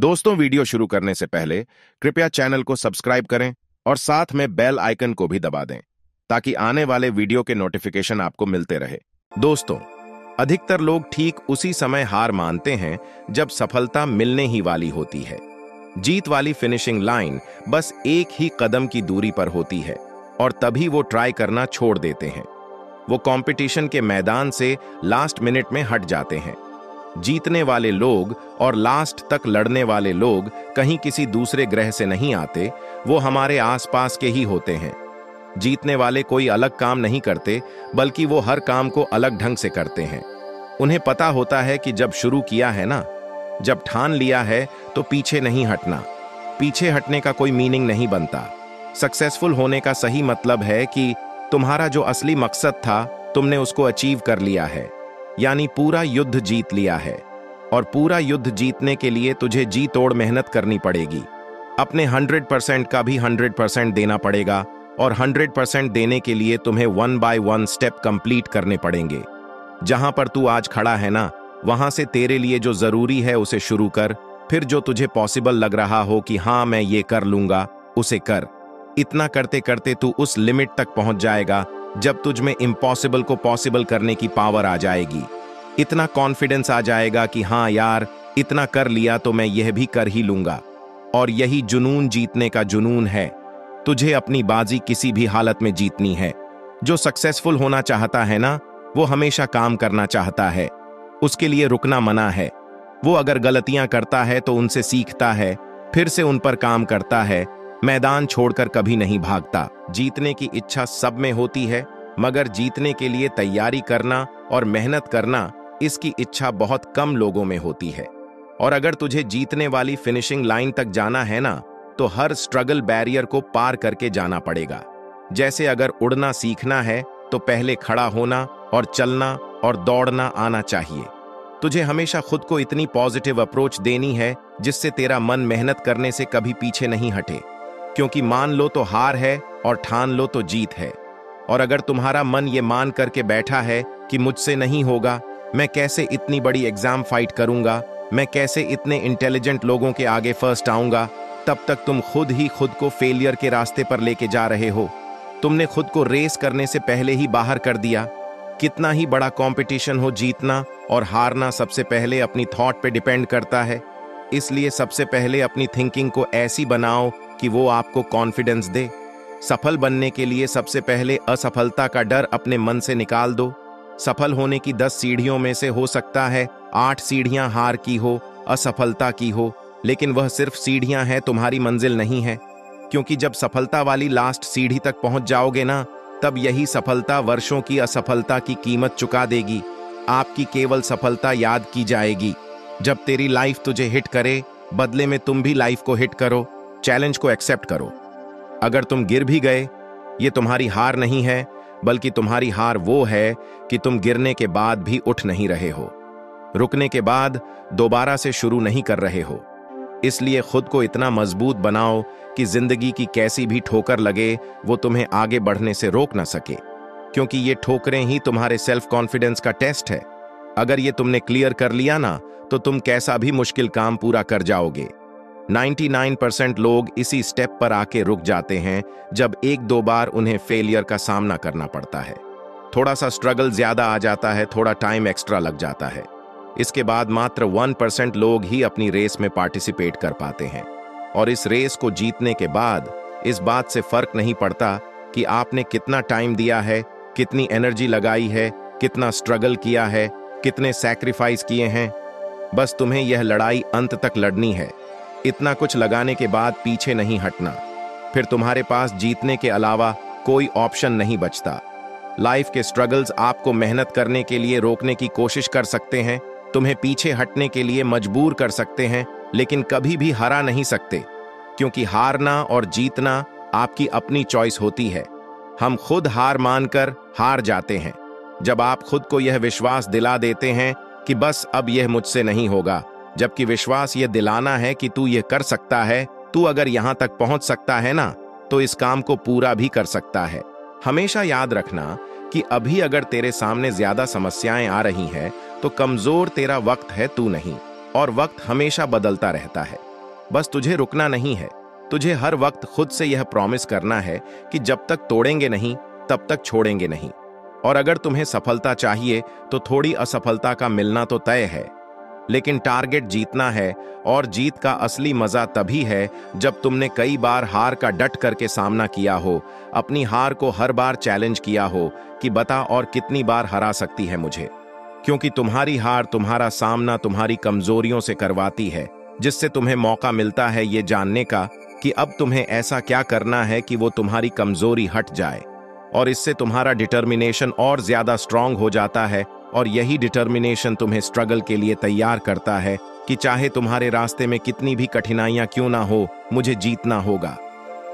दोस्तों, वीडियो शुरू करने से पहले कृपया चैनल को सब्सक्राइब करें और साथ में बेल आइकन को भी दबा दें ताकि आने वाले वीडियो के नोटिफिकेशन आपको मिलते रहे। दोस्तों, अधिकतर लोग ठीक उसी समय हार मानते हैं जब सफलता मिलने ही वाली होती है। जीत वाली फिनिशिंग लाइन बस एक ही कदम की दूरी पर होती है और तभी वो ट्राई करना छोड़ देते हैं। वो कंपटीशन के मैदान से लास्ट मिनट में हट जाते हैं। जीतने वाले लोग और लास्ट तक लड़ने वाले लोग कहीं किसी दूसरे ग्रह से नहीं आते, वो हमारे आसपास के ही होते हैं। जीतने वाले कोई अलग काम नहीं करते, बल्कि वो हर काम को अलग ढंग से करते हैं। उन्हें पता होता है कि जब शुरू किया है ना, जब ठान लिया है तो पीछे नहीं हटना। पीछे हटने का कोई मीनिंग नहीं बनता। सक्सेसफुल होने का सही मतलब है कि तुम्हारा जो असली मकसद था, तुमने उसको अचीव कर लिया है, यानी पूरा युद्ध जीत लिया है। और पूरा युद्ध जीतने के लिए तुझे जी तोड़ मेहनत करनी पड़ेगी। अपने 100% का भी 100% देना पड़ेगा और 100% देने के लिए तुम्हें 1 by 1 स्टेप कंप्लीट करने पड़ेंगे। जहां पर तू आज खड़ा है ना, वहां से तेरे लिए जो जरूरी है उसे शुरू कर। फिर जो तुझे पॉसिबल लग रहा हो कि हाँ मैं ये कर लूंगा, उसे कर। इतना करते करते तू उस लिमिट तक पहुंच जाएगा जब तुझ में इम्पॉसिबल को पॉसिबल करने की पावर आ जाएगी। इतना कॉन्फिडेंस आ जाएगा कि हाँ यार, इतना कर लिया तो मैं यह भी कर ही लूंगा। और यही जुनून जीतने का जुनून है। तुझे अपनी बाजी किसी भी हालत में जीतनी है। जो सक्सेसफुल होना चाहता है ना, वो हमेशा काम करना चाहता है। उसके लिए रुकना मना है। वो अगर गलतियां करता है तो उनसे सीखता है, फिर से उन पर काम करता है। मैदान छोड़कर कभी नहीं भागता। जीतने की इच्छा सब में होती है, मगर जीतने के लिए तैयारी करना और मेहनत करना, इसकी इच्छा बहुत कम लोगों में होती है। और अगर तुझे जीतने वाली फिनिशिंग लाइन तक जाना है ना, तो हर स्ट्रगल बैरियर को पार करके जाना पड़ेगा। जैसे अगर उड़ना सीखना है तो पहले खड़ा होना और चलना और दौड़ना आना चाहिए। तुझे हमेशा खुद को इतनी पॉजिटिव अप्रोच देनी है जिससे तेरा मन मेहनत करने से कभी पीछे नहीं हटे। क्योंकि मान लो तो हार है और ठान लो तो जीत है। और अगर तुम्हारा मन ये मान करके बैठा है कि मुझसे नहीं होगा, मैं कैसे इतनी बड़ी एग्जाम फाइट करूंगा, मैं कैसे इतने इंटेलिजेंट लोगों के आगे फर्स्ट आऊंगा, तब तक तुम खुद ही खुद को फेलियर के रास्ते पर लेके जा रहे हो। तुमने खुद को रेस करने से पहले ही बाहर कर दिया। कितना ही बड़ा कंपटीशन हो, जीतना और हारना सबसे पहले अपनी थॉट पे डिपेंड करता है। इसलिए सबसे पहले अपनी थिंकिंग को ऐसी बनाओ कि वो आपको कॉन्फिडेंस दे। सफल बनने के लिए सबसे पहले असफलता का डर अपने मन से निकाल दो। सफल होने की 10 सीढ़ियों में से हो सकता है 8 सीढ़ियां हार की हो, असफलता की हो, लेकिन वह सिर्फ सीढ़ियां हैं, तुम्हारी मंजिल नहीं है। क्योंकि जब सफलता वाली लास्ट सीढ़ी तक पहुंच जाओगे ना, तब यही सफलता वर्षों की असफलता की कीमत चुका देगी। आपकी केवल सफलता याद की जाएगी। जब तेरी लाइफ तुझे हिट करे, बदले में तुम भी लाइफ को हिट करो। चैलेंज को एक्सेप्ट करो। अगर तुम गिर भी गए, ये तुम्हारी हार नहीं है, बल्कि तुम्हारी हार वो है कि तुम गिरने के बाद भी उठ नहीं रहे हो, रुकने के बाद दोबारा से शुरू नहीं कर रहे हो। इसलिए खुद को इतना मजबूत बनाओ कि जिंदगी की कैसी भी ठोकर लगे, वो तुम्हें आगे बढ़ने से रोक ना सके। क्योंकि ये ठोकरें ही तुम्हारे सेल्फ कॉन्फिडेंस का टेस्ट है। अगर ये तुमने क्लियर कर लिया ना, तो तुम कैसा भी मुश्किल काम पूरा कर जाओगे। 99% लोग इसी स्टेप पर आके रुक जाते हैं जब 1-2 बार उन्हें फेलियर का सामना करना पड़ता है। थोड़ा सा स्ट्रगल ज्यादा आ जाता है, थोड़ा टाइम एक्स्ट्रा लग जाता है। इसके बाद मात्र 1% लोग ही अपनी रेस में पार्टिसिपेट कर पाते हैं। और इस रेस को जीतने के बाद इस बात से फर्क नहीं पड़ता कि आपने कितना टाइम दिया है, कितनी एनर्जी लगाई है, कितना स्ट्रगल किया है, कितने सैक्रिफाइस किए हैं। बस तुम्हें यह लड़ाई अंत तक लड़नी है। इतना कुछ लगाने के बाद पीछे नहीं हटना। फिर तुम्हारे पास जीतने के अलावा कोई ऑप्शन नहीं बचता। लाइफ के स्ट्रगल्स आपको मेहनत करने के लिए रोकने की कोशिश कर सकते हैं, तुम्हें पीछे हटने के लिए मजबूर कर सकते हैं, लेकिन कभी भी हरा नहीं सकते। क्योंकि हारना और जीतना आपकी अपनी चॉइस होती है। हम खुद हार मानकर हार जाते हैं। जब आप खुद को यह विश्वास दिला देते हैं कि बस अब यह मुझसे नहीं होगा, जबकि विश्वास यह दिलाना है कि तू यह कर सकता है, तू अगर यहां तक पहुंच सकता है ना, तो इस काम को पूरा भी कर सकता है। हमेशा याद रखना कि अभी अगर तेरे सामने ज्यादा समस्याएं आ रही हैं, तो कमजोर तेरा वक्त है, तू नहीं। और वक्त हमेशा बदलता रहता है। बस तुझे रुकना नहीं है। तुझे हर वक्त खुद से यह प्रॉमिस करना है कि जब तक तोड़ेंगे नहीं तब तक छोड़ेंगे नहीं। और अगर तुम्हें सफलता चाहिए तो थोड़ी असफलता का मिलना तो तय है, लेकिन टारगेट जीतना है। और जीत का असली मजा तभी है जब तुमने कई बार हार का डट करके सामना किया हो, अपनी हार को हर बार चैलेंज किया हो कि बता और कितनी बार हरा सकती है मुझे। क्योंकि तुम्हारी हार तुम्हारा सामना तुम्हारी कमजोरियों से करवाती है, जिससे तुम्हें मौका मिलता है ये जानने का कि अब तुम्हें ऐसा क्या करना है कि वो तुम्हारी कमजोरी हट जाए। और इससे तुम्हारा डिटर्मिनेशन और ज्यादा स्ट्रांग हो जाता है। और यही डिटर्मिनेशन तुम्हें स्ट्रगल के लिए तैयार करता है कि चाहे तुम्हारे रास्ते में कितनी भी कठिनाइयां क्यों ना हो, मुझे जीतना होगा।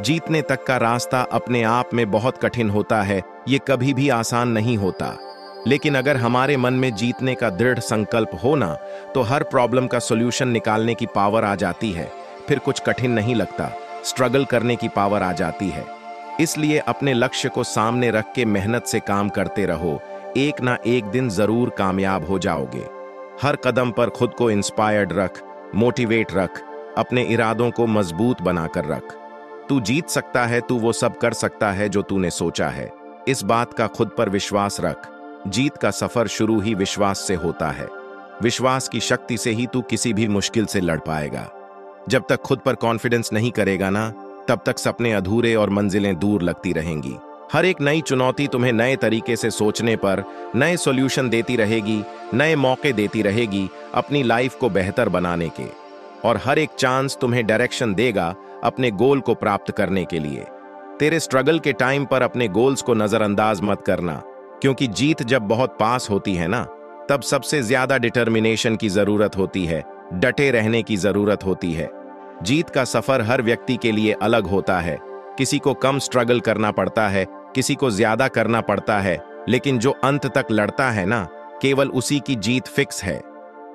जीतने तक का रास्ता अपने आप में बहुत कठिन होता है, ये कभी भी आसान नहीं होता। लेकिन अगर हमारे मन में जीतने का दृढ़ संकल्प हो ना, तो हर प्रॉब्लम का सॉल्यूशन निकालने की पावर आ जाती है। फिर कुछ कठिन नहीं लगता, स्ट्रगल करने की पावर आ जाती है। इसलिए अपने लक्ष्य को सामने रख के मेहनत से काम करते रहो, एक ना एक दिन जरूर कामयाब हो जाओगे। हर कदम पर खुद को इंस्पायर्ड रख, मोटिवेट रख, अपने इरादों को मजबूत बनाकर रख। तू जीत सकता है, तू वो सब कर सकता है जो तूने सोचा है। इस बात का खुद पर विश्वास रख। जीत का सफर शुरू ही विश्वास से होता है। विश्वास की शक्ति से ही तू किसी भी मुश्किल से लड़ पाएगा। जब तक खुद पर कॉन्फिडेंस नहीं करेगा ना, तब तक सपने अधूरे और मंजिलें दूर लगती रहेंगी। हर एक नई चुनौती तुम्हें नए तरीके से सोचने पर नए सॉल्यूशन देती रहेगी, नए मौके देती रहेगी अपनी लाइफ को बेहतर बनाने के। और हर एक चांस तुम्हें डायरेक्शन देगा अपने गोल को प्राप्त करने के लिए। तेरे स्ट्रगल के टाइम पर अपने गोल्स को नजरअंदाज मत करना, क्योंकि जीत जब बहुत पास होती है ना, तब सबसे ज्यादा डिटर्मिनेशन की जरूरत होती है, डटे रहने की जरूरत होती है। जीत का सफर हर व्यक्ति के लिए अलग होता है। किसी को कम स्ट्रगल करना पड़ता है, किसी को ज्यादा करना पड़ता है, लेकिन जो अंत तक लड़ता है ना, केवल उसी की जीत फिक्स है।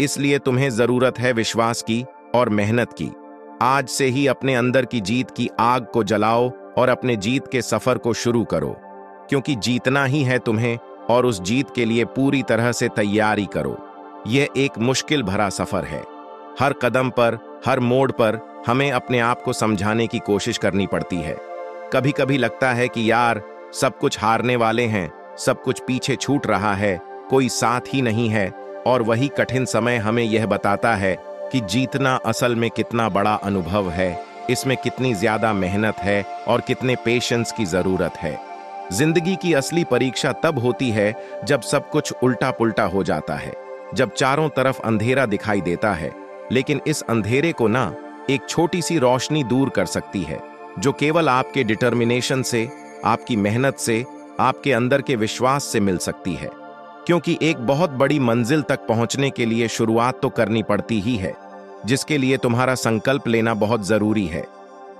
इसलिए तुम्हें जरूरत है विश्वास की और मेहनत की। आज से ही अपने अंदर की जीत की आग को जलाओ और अपने जीत के सफर को शुरू करो, क्योंकि जीतना ही है तुम्हें। और उस जीत के लिए पूरी तरह से तैयारी करो। यह एक मुश्किल भरा सफर है। हर कदम पर, हर मोड़ पर हमें अपने आप को समझाने की कोशिश करनी पड़ती है। कभी कभी लगता है कि यार सब कुछ हारने वाले हैं, सब कुछ पीछे छूट रहा है, कोई साथ ही नहीं है। और वही कठिन समय हमें यह बताता है कि जीतना असल में कितना बड़ा अनुभव है, इसमें कितनी ज्यादा मेहनत है और कितने पेशेंस की जरूरत है। जिंदगी की असली परीक्षा तब होती है जब सब कुछ उल्टा पुल्टा हो जाता है, जब चारों तरफ अंधेरा दिखाई देता है, लेकिन इस अंधेरे को ना एक छोटी सी रोशनी दूर कर सकती है, जो केवल आपके डिटर्मिनेशन से, आपकी मेहनत से, आपके अंदर के विश्वास से मिल सकती है। क्योंकि एक बहुत बड़ी मंजिल तक पहुंचने के लिए शुरुआत तो करनी पड़ती ही है, जिसके लिए तुम्हारा संकल्प लेना बहुत जरूरी है।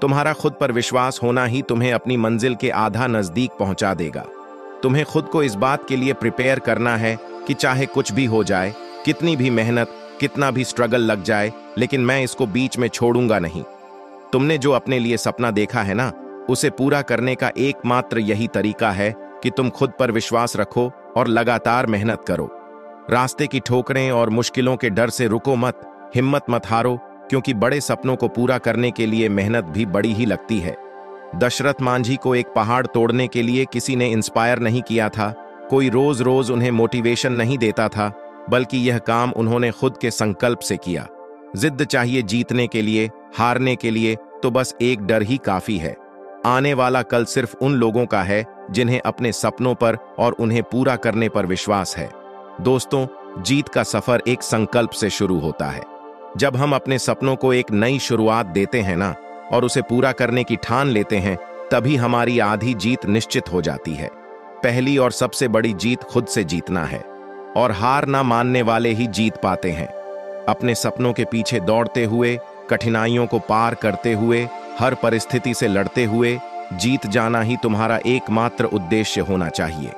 तुम्हारा खुद पर विश्वास होना ही तुम्हें अपनी मंजिल के आधा नजदीक पहुंचा देगा। तुम्हें खुद को इस बात के लिए प्रिपेयर करना है कि चाहे कुछ भी हो जाए, कितनी भी मेहनत, कितना भी स्ट्रगल लग जाए, लेकिन मैं इसको बीच में छोड़ूंगा नहीं। तुमने जो अपने लिए सपना देखा है ना, उसे पूरा करने का एकमात्र यही तरीका है कि तुम खुद पर विश्वास रखो और लगातार मेहनत करो। रास्ते की ठोकरें और मुश्किलों के डर से रुको मत, हिम्मत मत हारो, क्योंकि बड़े सपनों को पूरा करने के लिए मेहनत भी बड़ी ही लगती है। दशरथ मांझी को एक पहाड़ तोड़ने के लिए किसी ने इंस्पायर नहीं किया था, कोई रोज रोज उन्हें मोटिवेशन नहीं देता था, बल्कि यह काम उन्होंने खुद के संकल्प से किया। जिद्द चाहिए जीतने के लिए, हारने के लिए तो बस एक डर ही काफी है। आने वाला कल सिर्फ उन लोगों का है जिन्हें अपने सपनों पर और उन्हें पूरा करने पर विश्वास है। दोस्तों, जीत का सफर एक संकल्प से शुरू होता है। जब हम अपने सपनों को एक नई शुरुआत देते हैं ना, और उसे पूरा करने की ठान लेते हैं, तभी हमारी आधी जीत निश्चित हो जाती है। पहली और सबसे बड़ी जीत खुद से जीतना है, और हार ना मानने वाले ही जीत पाते हैं। अपने सपनों के पीछे दौड़ते हुए, कठिनाइयों को पार करते हुए, हर परिस्थिति से लड़ते हुए जीत जाना ही तुम्हारा एकमात्र उद्देश्य होना चाहिए।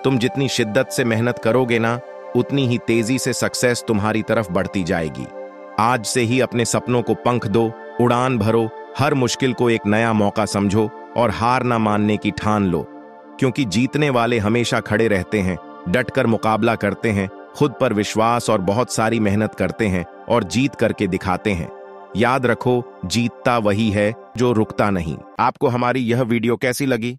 तुम जितनी शिद्दत से मेहनत करोगे ना, उतनी ही तेजी से सक्सेस तुम्हारी तरफ बढ़ती जाएगी। आज से ही अपने सपनों को पंख दो, उड़ान भरो, हर मुश्किल को एक नया मौका समझो और हार ना मानने की ठान लो, क्योंकि जीतने वाले हमेशा खड़े रहते हैं, डटकर मुकाबला करते हैं, खुद पर विश्वास और बहुत सारी मेहनत करते हैं और जीत करके दिखाते हैं। याद रखो, जीतता वही है जो रुकता नहीं। आपको हमारी यह वीडियो कैसी लगी?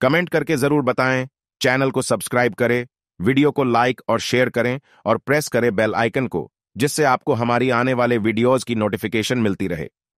कमेंट करके जरूर बताएं। चैनल को सब्सक्राइब करें, वीडियो को लाइक और शेयर करें और प्रेस करें बेल आइकन को, जिससे आपको हमारी आने वाले वीडियोज की नोटिफिकेशन मिलती रहे।